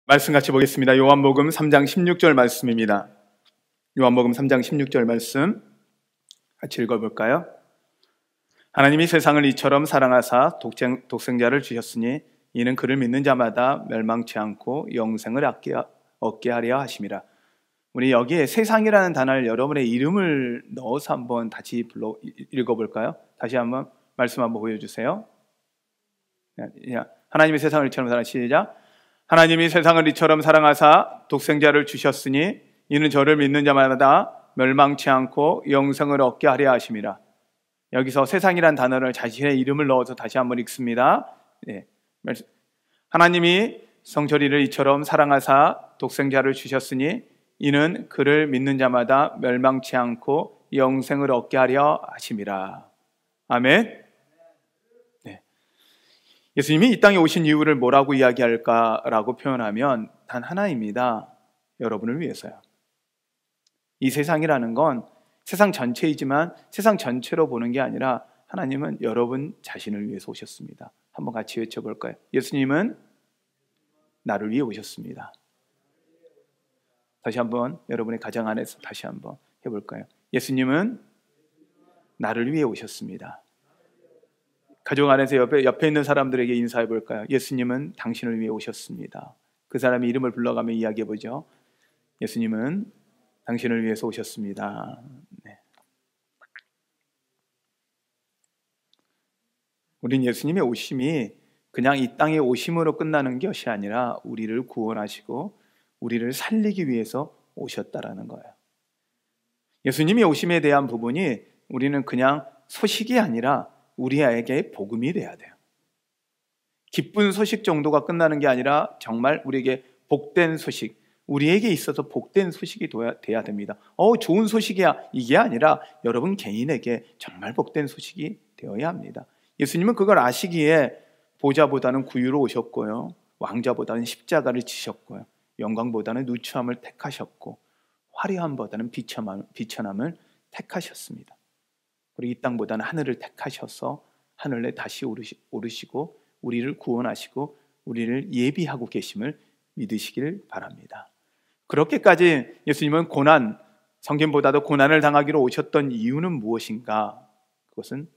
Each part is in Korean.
말씀 같이 보겠습니다. 요한복음 3장 16절 말씀입니다. 요한복음 3장 16절 말씀 같이 읽어볼까요? 하나님이 세상을 이처럼 사랑하사 독생자를 주셨으니 이는 그를 믿는 자마다 멸망치 않고 영생을 얻게 하려 하심이라. 우리 여기에 세상이라는 단어를 여러분의 이름을 넣어서 한번 다시 읽어볼까요? 다시 한번 말씀 한번 보여주세요. 하나님이 세상을 이처럼 시작. 하나님이 세상을 이처럼 사랑하사 독생자를 주셨으니 이는 저를 믿는 자마다 멸망치 않고 영생을 얻게 하려 하심이라. 여기서 세상이란 단어를 자신의 이름을 넣어서 다시 한번 읽습니다. 하나님이 성철이를 이처럼 사랑하사 독생자를 주셨으니 이는 그를 믿는 자마다 멸망치 않고 영생을 얻게 하려 하심이라. 아멘. 예수님이 이 땅에 오신 이유를 뭐라고 이야기할까라고 표현하면 단 하나입니다. 여러분을 위해서요. 이 세상이라는 건 세상 전체이지만 세상 전체로 보는 게 아니라 하나님은 여러분 자신을 위해서 오셨습니다. 한번 같이 외쳐볼까요? 예수님은 나를 위해 오셨습니다. 다시 한번 여러분의 가정 안에서 다시 한번 해볼까요? 예수님은 나를 위해 오셨습니다. 가족 안에서 옆에 있는 사람들에게 인사해 볼까요? 예수님은 당신을 위해 오셨습니다. 그 사람의 이름을 불러가며 이야기해 보죠. 예수님은 당신을 위해서 오셨습니다. 네. 우린 예수님의 오심이 그냥 이 땅에 오심으로 끝나는 것이 아니라 우리를 구원하시고 우리를 살리기 위해서 오셨다라는 거예요. 예수님의 오심에 대한 부분이 우리는 그냥 소식이 아니라 우리에게 복음이 돼야 돼요. 기쁜 소식 정도가 끝나는 게 아니라 정말 우리에게 복된 소식, 우리에게 있어서 복된 소식이 돼야 됩니다. 좋은 소식이야 이게 아니라 여러분 개인에게 정말 복된 소식이 되어야 합니다. 예수님은 그걸 아시기에 보좌보다는 구유로 오셨고요, 왕자보다는 십자가를 지셨고요, 영광보다는 누추함을 택하셨고 화려함보다는 비천함을 택하셨습니다. 그리고 이 땅보다는 하늘을 택하셔서 하늘에 다시 오르시고 우리를 구원하시고 우리를 예비하고 계심을 믿으시길 바랍니다. 그렇게까지 예수님은 성경보다도 고난을 당하기로 오셨던 이유는 무엇인가? 그것은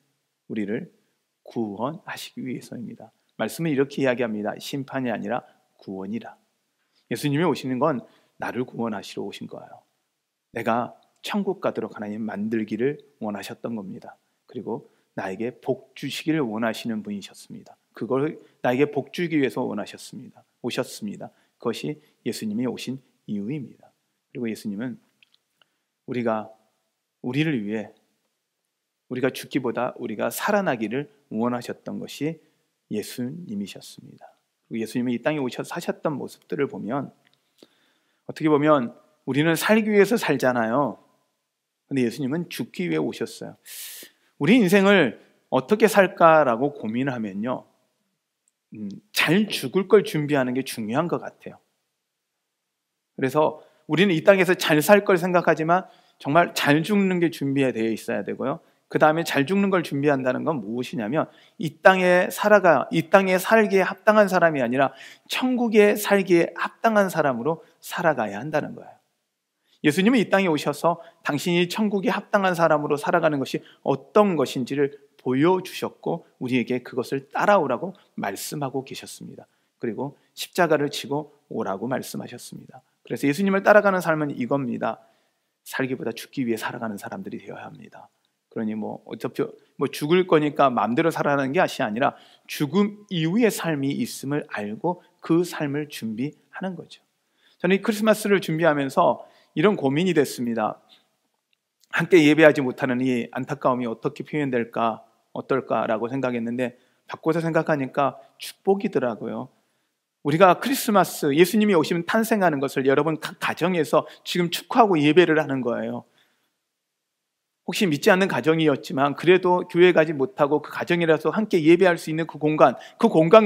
우리를 구원하시기 위해서입니다. 말씀은 이렇게 이야기합니다. 심판이 아니라 구원이라. 예수님이 오시는 건 나를 구원하시러 오신 거예요. 내가 천국 가도록 하나님 만들기를 원하셨던 겁니다. 그리고 나에게 복 주시기를 원하시는 분이셨습니다. 그걸 나에게 복 주기 위해서 오셨습니다. 그것이 예수님이 오신 이유입니다. 그리고 예수님은 우리를 위해 우리가 죽기보다 우리가 살아나기를 원하셨던 것이 예수님이셨습니다. 그리고 예수님이 이 땅에 오셔서 사셨던 모습들을 보면 어떻게 보면 우리는 살기 위해서 살잖아요. 근데 예수님은 죽기 위해 오셨어요. 우리 인생을 어떻게 살까라고 고민하면요, 잘 죽을 걸 준비하는 게 중요한 것 같아요. 그래서 우리는 이 땅에서 잘 살 걸 생각하지만 정말 잘 죽는 게 준비되어 있어야 되고요. 그 다음에 잘 죽는 걸 준비한다는 건 무엇이냐면 이 땅에 살기에 합당한 사람이 아니라 천국에 살기에 합당한 사람으로 살아가야 한다는 거예요. 예수님은 이 땅에 오셔서 당신이 천국에 합당한 사람으로 살아가는 것이 어떤 것인지를 보여주셨고 우리에게 그것을 따라오라고 말씀하고 계셨습니다. 그리고 십자가를 지고 오라고 말씀하셨습니다. 그래서 예수님을 따라가는 삶은 이겁니다. 살기보다 죽기 위해 살아가는 사람들이 되어야 합니다. 그러니 어차피 죽을 거니까 마음대로 살아가는 게 아니라 죽음 이후의 삶이 있음을 알고 그 삶을 준비하는 거죠. 저는 이 크리스마스를 준비하면서 이런 고민이 됐습니다. 함께 예배하지 못하는 이 안타까움이 어떻게 표현될까, 어떨까라고 생각했는데 바꿔서 생각하니까 축복이더라고요. 우리가 크리스마스, 예수님이 오시면 탄생하는 것을 여러분 각 가정에서 지금 축하하고 예배를 하는 거예요. 혹시 믿지 않는 가정이었지만 그래도 교회 가지 못하고 그 가정이라서 함께 예배할 수 있는 그 공간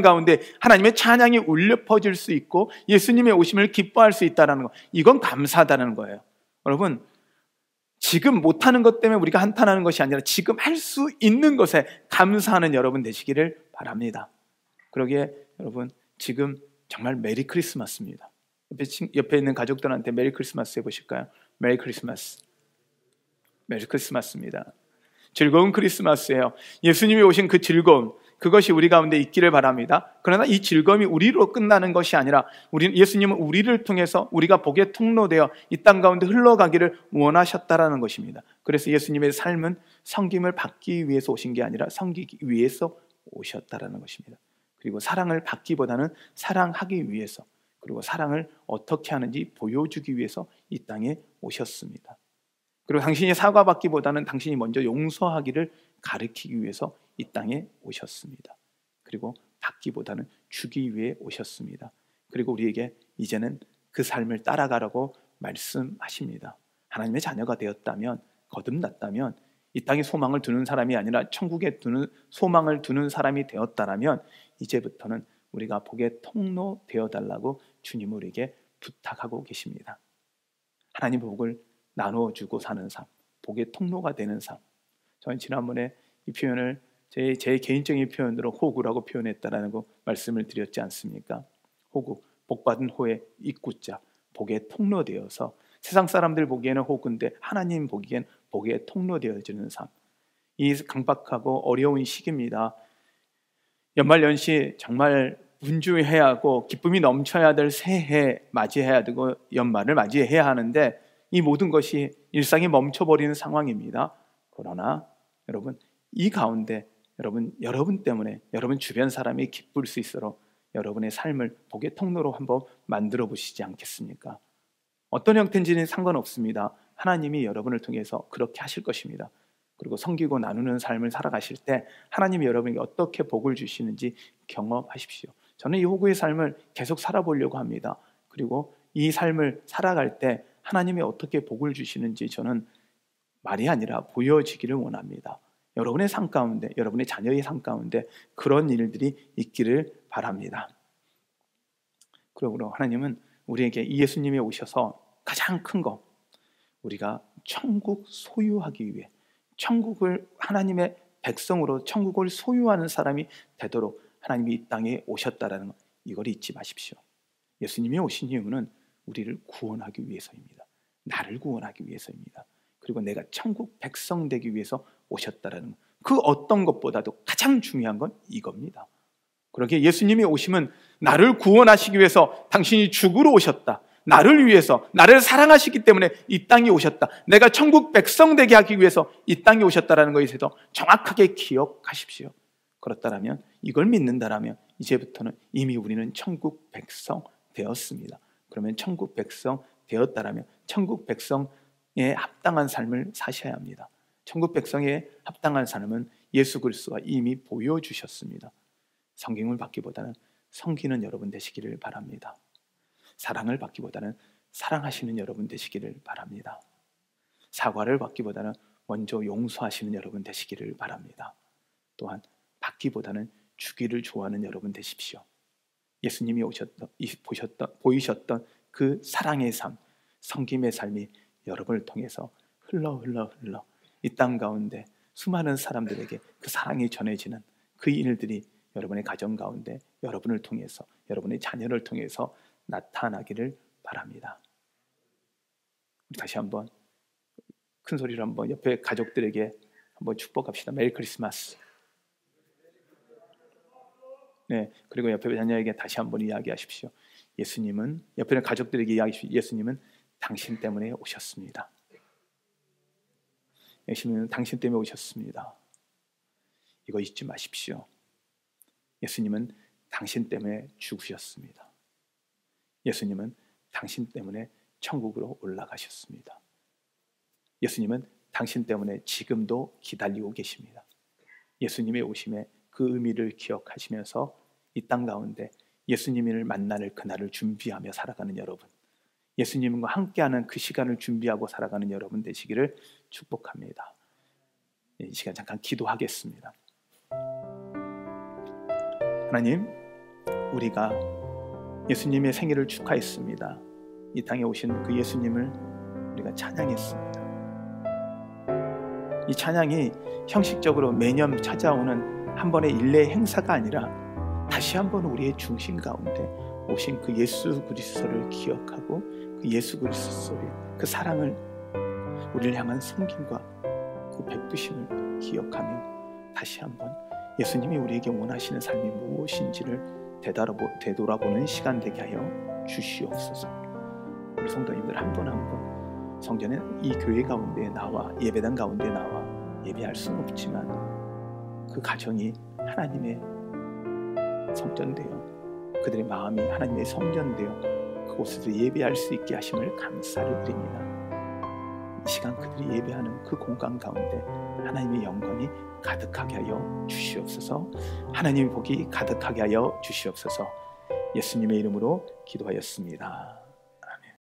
가운데 하나님의 찬양이 울려 퍼질 수 있고 예수님의 오심을 기뻐할 수 있다는 거, 이건 감사하다는 거예요. 여러분, 지금 못하는 것 때문에 우리가 한탄하는 것이 아니라 지금 할 수 있는 것에 감사하는 여러분 되시기를 바랍니다. 그러기에 여러분 지금 정말 메리 크리스마스입니다. 옆에 있는 가족들한테 메리 크리스마스 해보실까요? 메리 크리스마스. 메리 크리스마스입니다. 즐거운 크리스마스예요. 예수님이 오신 그 즐거움, 그것이 우리 가운데 있기를 바랍니다. 그러나 이 즐거움이 우리로 끝나는 것이 아니라 예수님은 우리를 통해서 우리가 복의 통로되어 이 땅 가운데 흘러가기를 원하셨다라는 것입니다. 그래서 예수님의 삶은 섬김을 받기 위해서 오신 게 아니라 섬기기 위해서 오셨다라는 것입니다. 그리고 사랑을 받기보다는 사랑하기 위해서, 그리고 사랑을 어떻게 하는지 보여주기 위해서 이 땅에 오셨습니다. 그리고 당신이 사과받기보다는 당신이 먼저 용서하기를 가르치기 위해서 이 땅에 오셨습니다. 그리고 받기보다는 주기 위해 오셨습니다. 그리고 우리에게 이제는 그 삶을 따라가라고 말씀하십니다. 하나님의 자녀가 되었다면, 거듭났다면, 이 땅에 소망을 두는 사람이 아니라 천국에 소망을 두는 사람이 되었다라면 이제부터는 우리가 복의 통로 되어달라고 주님 우리에게 부탁하고 계십니다. 하나님의 복을 나누어주고 사는 삶, 복의 통로가 되는 삶. 저는 지난번에 이 표현을 제 개인적인 표현으로 호구라고 표현했다라는 거 말씀을 드렸지 않습니까? 호구, 복받은 호의 입구자, 복의 통로 되어서 세상 사람들 보기에는 호구인데 하나님 보기엔 복의 통로 되어지는 삶. 이 강박하고 어려운 시기입니다. 연말연시 정말 분주해야 하고 기쁨이 넘쳐야 될 새해 맞이해야 되고 연말을 맞이해야 하는데 이 모든 것이 일상이 멈춰버리는 상황입니다. 그러나 여러분, 이 가운데 여러분 때문에 여러분 주변 사람이 기쁠 수 있도록 여러분의 삶을 복의 통로로 한번 만들어 보시지 않겠습니까? 어떤 형태인지는 상관없습니다. 하나님이 여러분을 통해서 그렇게 하실 것입니다. 그리고 섬기고 나누는 삶을 살아가실 때 하나님이 여러분에게 어떻게 복을 주시는지 경험하십시오. 저는 이 호구의 삶을 계속 살아보려고 합니다. 그리고 이 삶을 살아갈 때 하나님이 어떻게 복을 주시는지 저는 말이 아니라 보여지기를 원합니다. 여러분의 삶 가운데, 여러분의 자녀의 삶 가운데 그런 일들이 있기를 바랍니다. 그러므로 하나님은 우리에게 이 예수님이 오셔서 가장 큰 거, 우리가 천국 소유하기 위해, 천국을 하나님의 백성으로 천국을 소유하는 사람이 되도록 하나님이 이 땅에 오셨다라는 것, 이걸 잊지 마십시오. 예수님이 오신 이유는 우리를 구원하기 위해서입니다. 나를 구원하기 위해서입니다. 그리고 내가 천국 백성 되기 위해서 오셨다라는 것, 그 어떤 것보다도 가장 중요한 건 이겁니다. 그러기에 예수님이 오심은 나를 구원하시기 위해서 당신이 죽으러 오셨다, 나를 위해서, 나를 사랑하시기 때문에 이 땅에 오셨다, 내가 천국 백성 되게 하기 위해서 이 땅에 오셨다라는 것에 대해서 정확하게 기억하십시오. 그렇다면, 이걸 믿는다라면 이제부터는 이미 우리는 천국 백성 되었습니다. 그러면 천국 백성 되었다라면 천국 백성에 합당한 삶을 사셔야 합니다. 천국 백성에 합당한 삶은 예수 그리스도가 이미 보여주셨습니다. 성경을 받기보다는 섬기는 여러분 되시기를 바랍니다. 사랑을 받기보다는 사랑하시는 여러분 되시기를 바랍니다. 사과를 받기보다는 먼저 용서하시는 여러분 되시기를 바랍니다. 또한 받기보다는 주기를 좋아하는 여러분 되십시오. 예수님이 보이셨던 그 사랑의 삶, 섬김의 삶이 여러분을 통해서 흘러 이 땅 가운데 수많은 사람들에게 그 사랑이 전해지는 그 일들이 여러분의 가정 가운데 여러분을 통해서, 여러분의 자녀를 통해서 나타나기를 바랍니다. 우리 다시 한번 큰 소리로 한번 옆에 가족들에게 한번 축복합시다. 메리 크리스마스. 네, 그리고 옆에 자녀에게 다시 한번 이야기하십시오. 예수님은, 옆에 있는 가족들에게 이야기하십시오. 예수님은 당신 때문에 오셨습니다. 예수님은 당신 때문에 오셨습니다. 이거 잊지 마십시오. 예수님은 당신 때문에 죽으셨습니다. 예수님은 당신 때문에 천국으로 올라가셨습니다. 예수님은 당신 때문에 지금도 기다리고 계십니다. 예수님의 오심에 그 의미를 기억하시면서 이 땅 가운데 예수님을 만날 그날을 준비하며 살아가는 여러분, 예수님과 함께하는 그 시간을 준비하고 살아가는 여러분 되시기를 축복합니다. 이 시간 잠깐 기도하겠습니다. 하나님, 우리가 예수님의 생일을 축하했습니다. 이 땅에 오신 그 예수님을 우리가 찬양했습니다. 이 찬양이 형식적으로 매년 찾아오는 한 번의 일례 행사가 아니라 다시 한번 우리의 중심 가운데 오신 그 예수 그리스도를 기억하고 그 예수 그리스도의 그 사랑을 우리를 향한 섬김과 그 베푸심을 기억하며 다시 한번 예수님이 우리에게 원하시는 삶이 무엇인지를 되돌아보는 시간 되게 하여 주시옵소서. 우리 성도님들 한 분 한 분 성전에 이 교회 가운데 나와 예배당 가운데 나와 예배할 수는 없지만 그 가정이 하나님의 성전되어 그들의 마음이 하나님의 성전되어 그곳에서 예배할 수 있게 하심을 감사를 드립니다. 이 시간 그들이 예배하는 그 공간 가운데 하나님의 영광이 가득하게 하여 주시옵소서. 하나님의 복이 가득하게 하여 주시옵소서. 예수님의 이름으로 기도하였습니다.